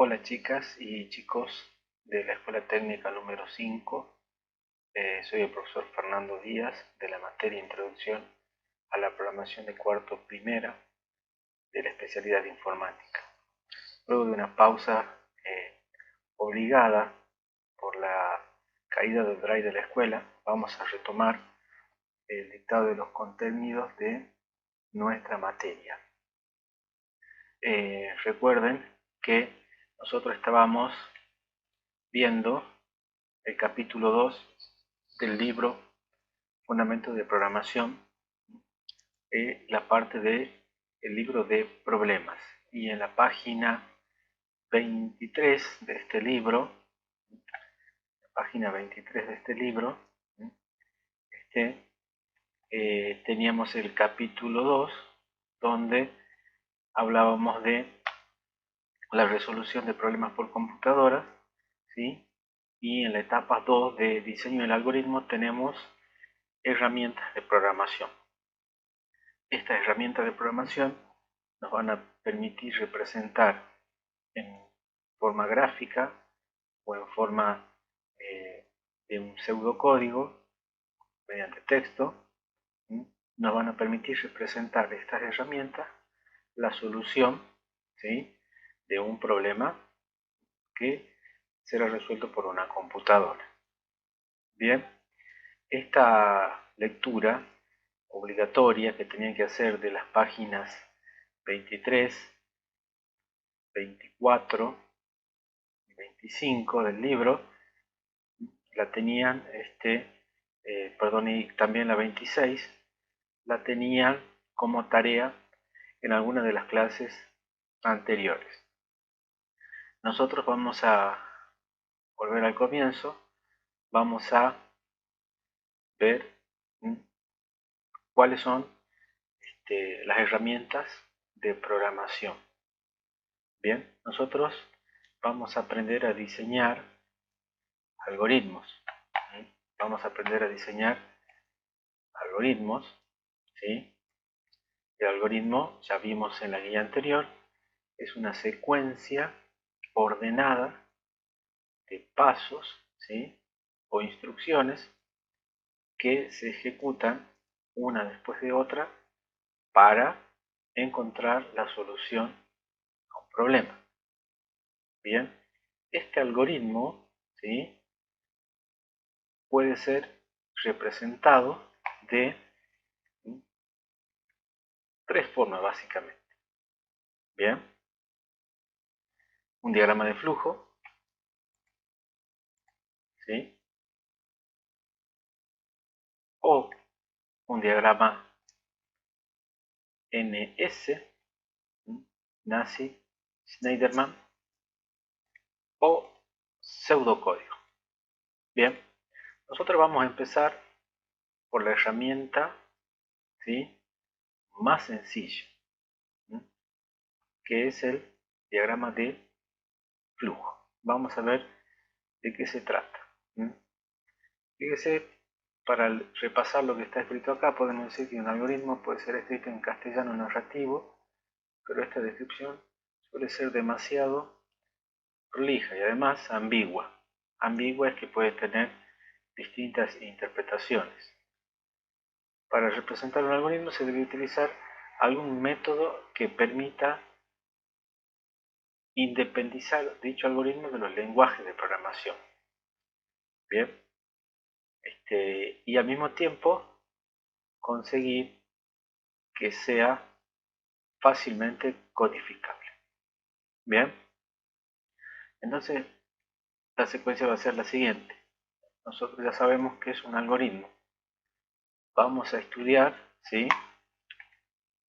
Hola chicas y chicos de la Escuela Técnica número 5. Soy el profesor Fernando Díaz de la materia Introducción a la Programación de Cuarto Primera de la especialidad de Informática. Luego de una pausa obligada por la caída del drive de la escuela, vamos a retomar el dictado de los contenidos de nuestra materia. Recuerden que nosotros estábamos viendo el capítulo 2 del libro Fundamentos de Programación, la parte del libro de problemas. Y en la página 23 de este libro, teníamos el capítulo 2, donde hablábamos de la resolución de problemas por computadora, ¿sí? Y en la etapa 2 de diseño del algoritmo tenemos herramientas de programación. Estas herramientas de programación nos van a permitir representar en forma gráfica o en forma de un pseudocódigo mediante texto. Nos van a permitir representar estas herramientas la solución, ¿sí?, de un problema que será resuelto por una computadora. Bien, esta lectura obligatoria que tenían que hacer de las páginas 23, 24 y 25 del libro, la tenían, y también la 26, la tenían como tarea en alguna de las clases anteriores. Nosotros vamos a volver al comienzo, vamos a ver cuáles son las herramientas de programación. Bien, nosotros vamos a aprender a diseñar algoritmos. Vamos a aprender a diseñar algoritmos, ¿sí? El algoritmo, ya vimos en la guía anterior, es una secuencia ordenada de pasos, ¿sí?, o instrucciones que se ejecutan una después de otra para encontrar la solución a un problema. Bien, este algoritmo, ¿sí?, puede ser representado de tres formas básicamente. Bien, un diagrama de flujo, ¿sí?, o un diagrama NS, Nazi-Schneiderman, o pseudocódigo. Bien, nosotros vamos a empezar por la herramienta, ¿sí?, más sencilla, que es el diagrama de flujo. Vamos a ver de qué se trata. Fíjese, para repasar lo que está escrito acá, podemos decir que un algoritmo puede ser escrito en castellano narrativo, pero esta descripción suele ser demasiado prolija y además ambigua. Ambigua es que puede tener distintas interpretaciones. Para representar un algoritmo se debe utilizar algún método que permita independizar dicho algoritmo de los lenguajes de programación. Bien, y al mismo tiempo conseguir que sea fácilmente codificable. Bien, entonces la secuencia va a ser la siguiente. Nosotros ya sabemos que es un algoritmo. Vamos a estudiar, ¿sí?,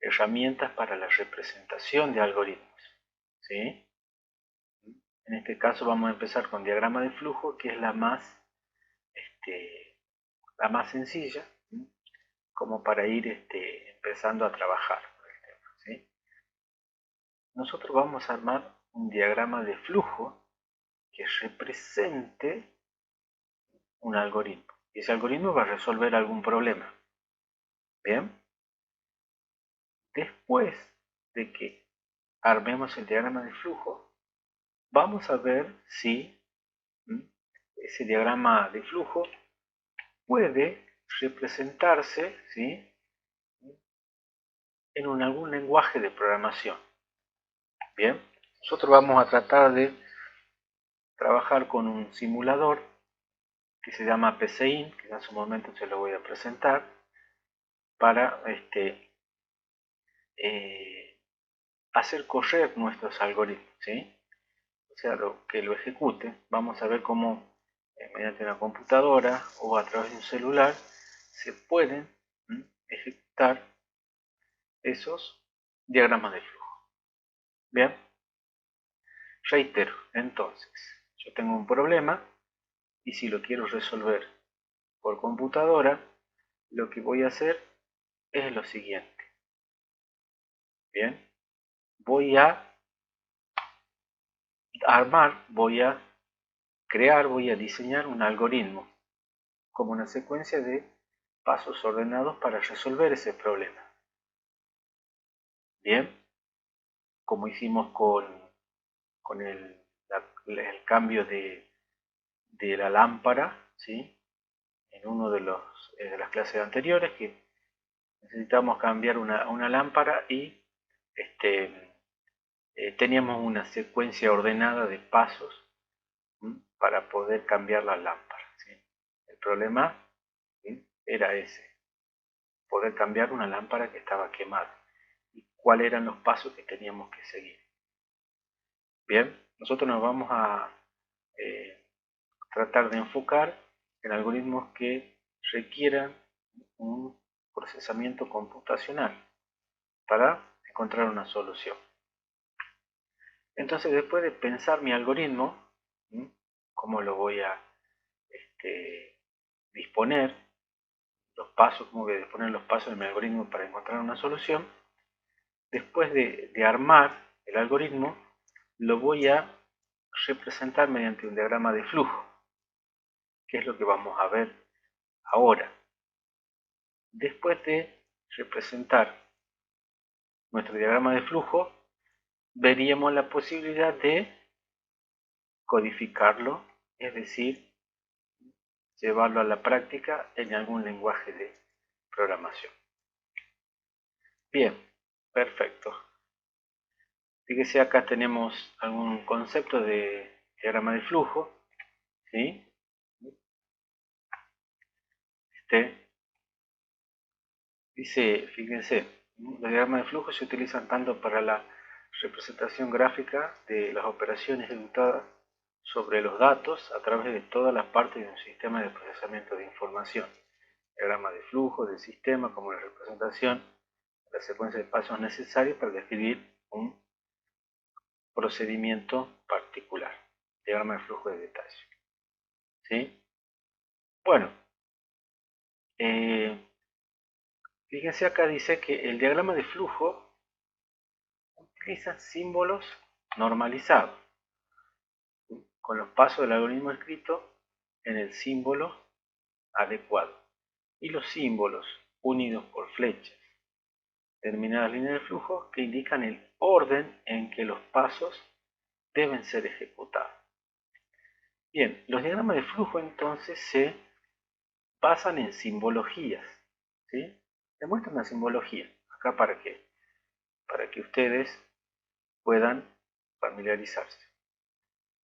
herramientas para la representación de algoritmos, ¿sí? En este caso vamos a empezar con diagrama de flujo, que es la más sencilla, ¿sí?, como para ir empezando a trabajar con el tema, ¿sí? Nosotros vamos a armar un diagrama de flujo que represente un algoritmo. Y ese algoritmo va a resolver algún problema. Bien, después de que armemos el diagrama de flujo, vamos a ver si ese diagrama de flujo puede representarse, ¿sí?, en algún lenguaje de programación. Bien, nosotros vamos a tratar de trabajar con un simulador que se llama PCInt, que en su momento se lo voy a presentar, para hacer correr nuestros algoritmos, ¿sí? O sea, que lo ejecute. Vamos a ver cómo mediante una computadora o a través de un celular se pueden ejecutar esos diagramas de flujo. Bien, reitero, entonces, yo tengo un problema y si lo quiero resolver por computadora, lo que voy a hacer es lo siguiente. Bien, voy a armar, voy a crear, voy a diseñar un algoritmo como una secuencia de pasos ordenados para resolver ese problema. Bien, como hicimos con el cambio de la lámpara, ¿sí?, en uno de las clases anteriores, que necesitamos cambiar una lámpara y teníamos una secuencia ordenada de pasos para poder cambiar la lámpara, ¿sí? El problema, ¿sí?, era ese, poder cambiar una lámpara que estaba quemada y cuáles eran los pasos que teníamos que seguir. Bien, nosotros nos vamos a tratar de enfocar en algoritmos que requieran un procesamiento computacional para encontrar una solución. Entonces, después de pensar mi algoritmo, cómo lo voy a disponer, los pasos, cómo voy a disponer los pasos de mi algoritmo para encontrar una solución, después de armar el algoritmo, lo voy a representar mediante un diagrama de flujo, que es lo que vamos a ver ahora. Después de representar nuestro diagrama de flujo, veríamos la posibilidad de codificarlo, es decir, llevarlo a la práctica en algún lenguaje de programación. Bien, perfecto. Fíjese, acá tenemos algún concepto de diagrama de flujo, ¿sí? Dice, fíjense, los diagramas de flujo se utilizan tanto para la representación gráfica de las operaciones ejecutadas sobre los datos a través de todas las partes de un sistema de procesamiento de información. Diagrama de flujo del sistema como la representación de la secuencia de pasos necesarios para describir un procedimiento particular. Diagrama de flujo de detalle. ¿Sí? Bueno, fíjense acá dice que el diagrama de flujo utiliza símbolos normalizados, con los pasos del algoritmo escrito en el símbolo adecuado. Y los símbolos unidos por flechas, determinadas líneas de flujo que indican el orden en que los pasos deben ser ejecutados. Bien, los diagramas de flujo entonces se basan en simbologías, ¿sí? Demuestran una simbología, acá para que ustedes puedan familiarizarse.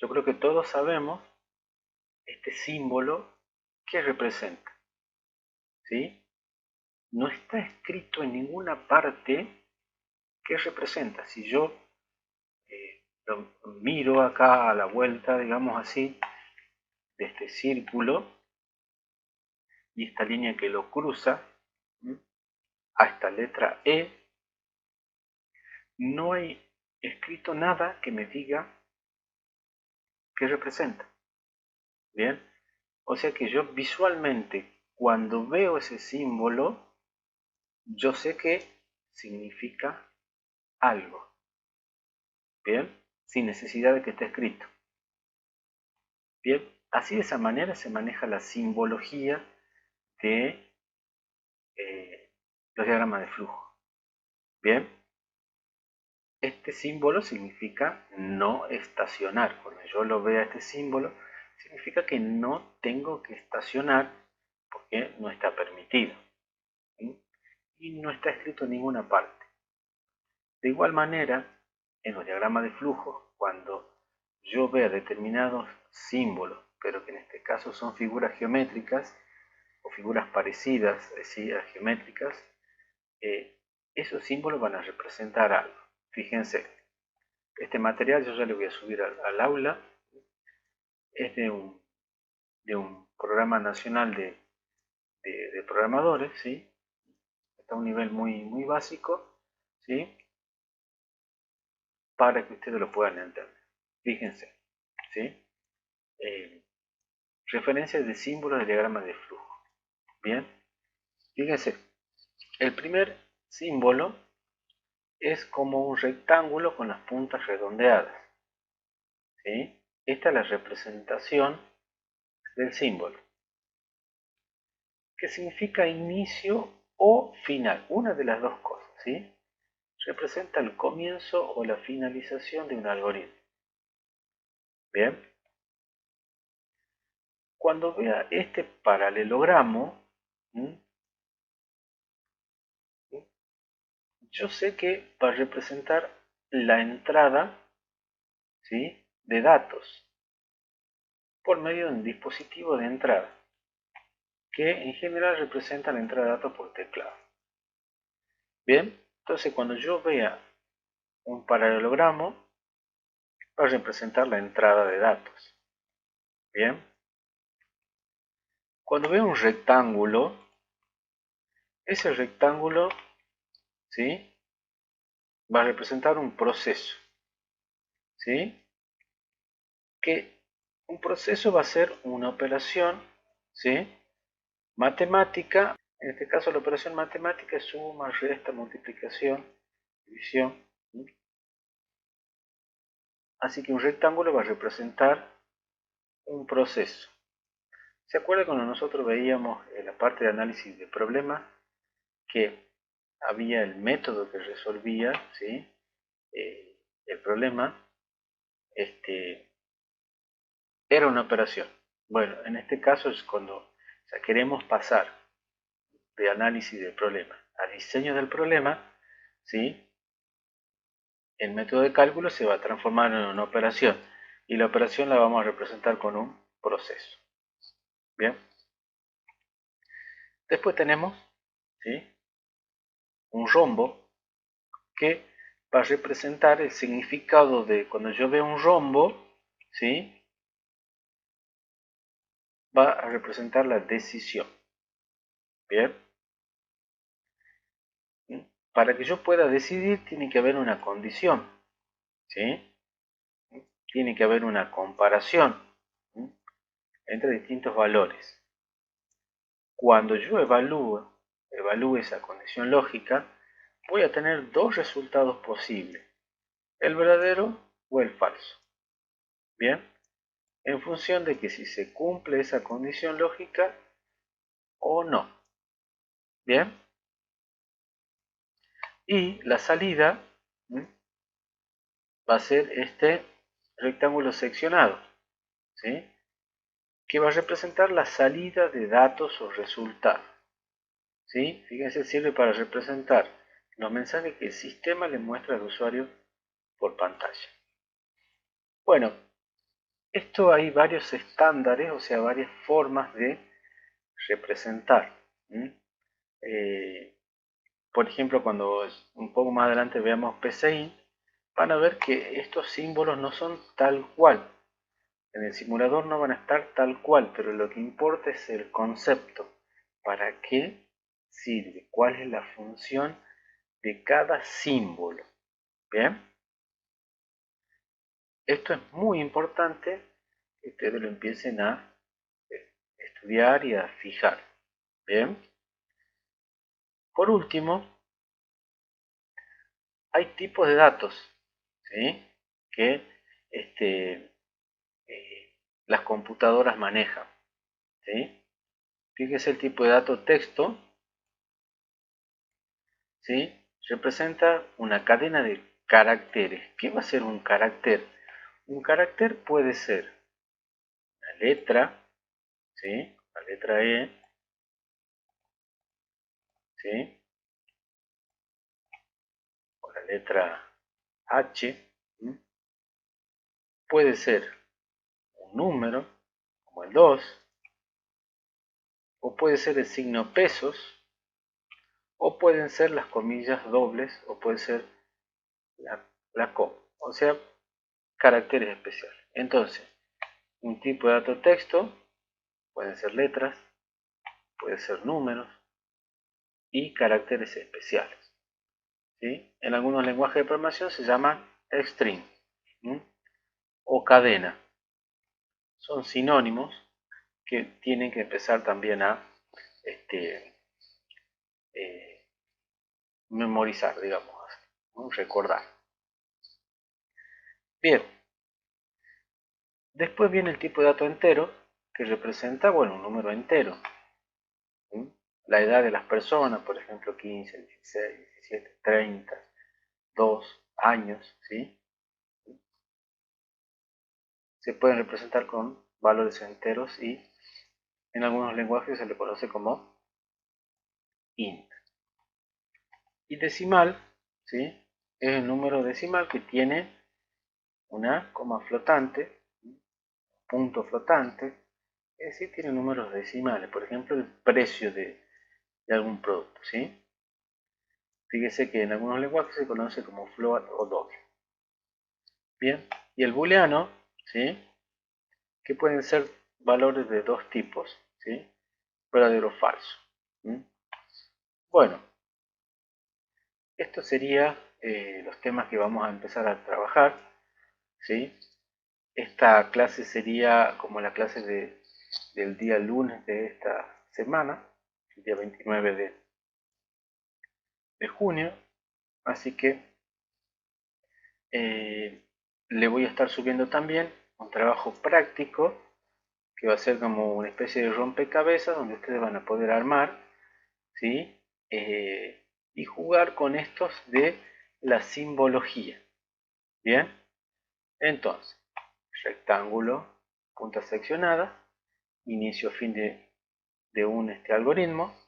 Yo creo que todos sabemos este símbolo que representa, ¿sí? No está escrito en ninguna parte qué representa. Si yo lo miro acá a la vuelta, digamos así, de este círculo y esta línea que lo cruza a esta letra E, no hay escrito nada que me diga qué representa. Bien, o sea que yo visualmente, cuando veo ese símbolo, yo sé que significa algo. Bien, sin necesidad de que esté escrito. Bien, así de esa manera se maneja la simbología de los diagramas de flujo. Bien, este símbolo significa no estacionar. Cuando yo lo vea este símbolo, significa que no tengo que estacionar porque no está permitido. ¿Sí? Y no está escrito en ninguna parte. De igual manera, en los diagramas de flujo, cuando yo vea determinados símbolos, pero que en este caso son figuras geométricas o figuras parecidas a geométricas, esos símbolos van a representar algo. Fíjense, este material yo ya le voy a subir al aula. Es de un programa nacional de programadores, ¿sí? Está a un nivel muy básico, ¿sí? Para que ustedes lo puedan entender. Fíjense, ¿sí? Referencias de símbolos de diagrama de flujo. Bien, fíjense, el primer símbolo es como un rectángulo con las puntas redondeadas, ¿sí? Esta es la representación del símbolo, que significa inicio o final, una de las dos cosas, ¿sí? Representa el comienzo o la finalización de un algoritmo. Bien, cuando vea este paralelogramo, yo sé que va a representar la entrada, ¿sí?, de datos por medio de un dispositivo de entrada, que en general representa la entrada de datos por teclado. Bien, entonces cuando yo vea un paralelogramo, va a representar la entrada de datos. Bien, cuando veo un rectángulo, ese rectángulo, ¿sí?, va a representar un proceso, ¿sí? Que un proceso va a ser una operación, ¿sí?, matemática. En este caso la operación matemática es suma, resta, multiplicación, división. ¿Sí? Así que un rectángulo va a representar un proceso. ¿Se acuerda cuando nosotros veíamos en la parte de análisis de problemas que había el método que resolvía, ¿sí?, el problema? Era una operación. Bueno, en este caso es cuando queremos pasar de análisis del problema a diseño del problema, ¿sí?, el método de cálculo se va a transformar en una operación y la operación la vamos a representar con un proceso. Bien. Después tenemos, ¿sí?, un rombo que va a representar el significado de cuando yo veo un rombo, ¿sí?, va a representar la decisión. Bien. Para que yo pueda decidir tiene que haber una condición, ¿sí? Tiene que haber una comparación, ¿sí?, entre distintos valores. Cuando yo evalúe esa condición lógica, voy a tener dos resultados posibles, el verdadero o el falso. Bien, en función de que si se cumple esa condición lógica o no. Bien, y la salida, ¿sí?, va a ser este rectángulo seccionado, ¿sí?, que va a representar la salida de datos o resultados. ¿Sí? Fíjense, sirve para representar los mensajes que el sistema le muestra al usuario por pantalla. Bueno, esto hay varios estándares, o sea, varias formas de representar. Por ejemplo, cuando un poco más adelante veamos PCI, van a ver que estos símbolos no son tal cual. En el simulador no van a estar tal cual, pero lo que importa es el concepto. ¿Para qué sirve? ¿Cuál es la función de cada símbolo? Bien, esto es muy importante que ustedes lo empiecen a estudiar y a fijar. Bien, por último, hay tipos de datos, ¿sí?, que las computadoras manejan, ¿sí? Fíjese el tipo de dato texto, ¿sí?, representa una cadena de caracteres. ¿Qué va a ser un carácter? Un carácter puede ser la letra, ¿sí? La letra E, ¿sí? O la letra H, ¿sí? Puede ser un número, como el 2, o puede ser el signo pesos, o pueden ser las comillas dobles, o puede ser la coma. O sea, caracteres especiales. Entonces, un tipo de dato texto pueden ser letras, pueden ser números y caracteres especiales, ¿sí? En algunos lenguajes de programación se llama string, ¿sí? O cadena. Son sinónimos que tienen que empezar también a eh, memorizar, digamos así, ¿no? Recordar. Bien, después viene el tipo de dato entero que representa, bueno, un número entero, ¿sí? La edad de las personas, por ejemplo, 15, 16, 17, 30, 2 años, ¿sí? Se pueden representar con valores enteros y en algunos lenguajes se le conoce como int. Y decimal, ¿sí? Es el número decimal que tiene una coma flotante, punto flotante, es decir, tiene números decimales, por ejemplo, el precio de algún producto, ¿sí? Fíjese que en algunos lenguajes se conoce como float o doble. Bien, y el booleano, ¿sí? Que pueden ser valores de dos tipos, ¿sí? Verdadero o falso. ¿Sí? Bueno, esto sería los temas que vamos a empezar a trabajar, ¿sí? Esta clase sería como la clase del día lunes de esta semana, el día 29 de junio, así que le voy a estar subiendo también un trabajo práctico que va a ser como una especie de rompecabezas donde ustedes van a poder armar, ¿sí? Y jugar con estos de la simbología. Bien, entonces, rectángulo, punta seccionada, inicio fin de un algoritmo,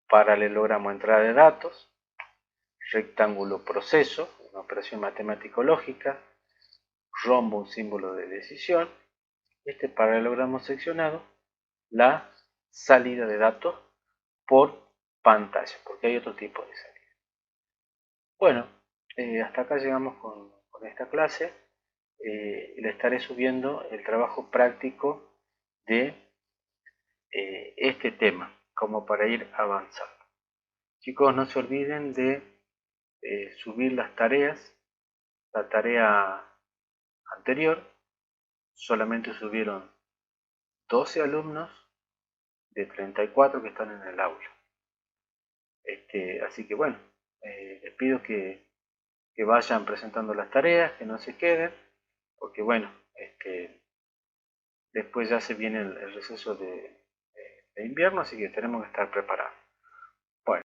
paralelogramo entrada de datos, rectángulo proceso, una operación matemático-lógica, rombo un símbolo de decisión, este paralelogramo seccionado, la salida de datos por pantalla, porque hay otro tipo de salida. Bueno, hasta acá llegamos con esta clase. Le estaré subiendo el trabajo práctico de este tema, como para ir avanzando. Chicos, no se olviden de subir las tareas. La tarea anterior solamente subieron 12 alumnos de 34 que están en el aula. Así que bueno, les pido que vayan presentando las tareas, que no se queden, porque bueno, después ya se viene el receso de invierno, así que tenemos que estar preparados.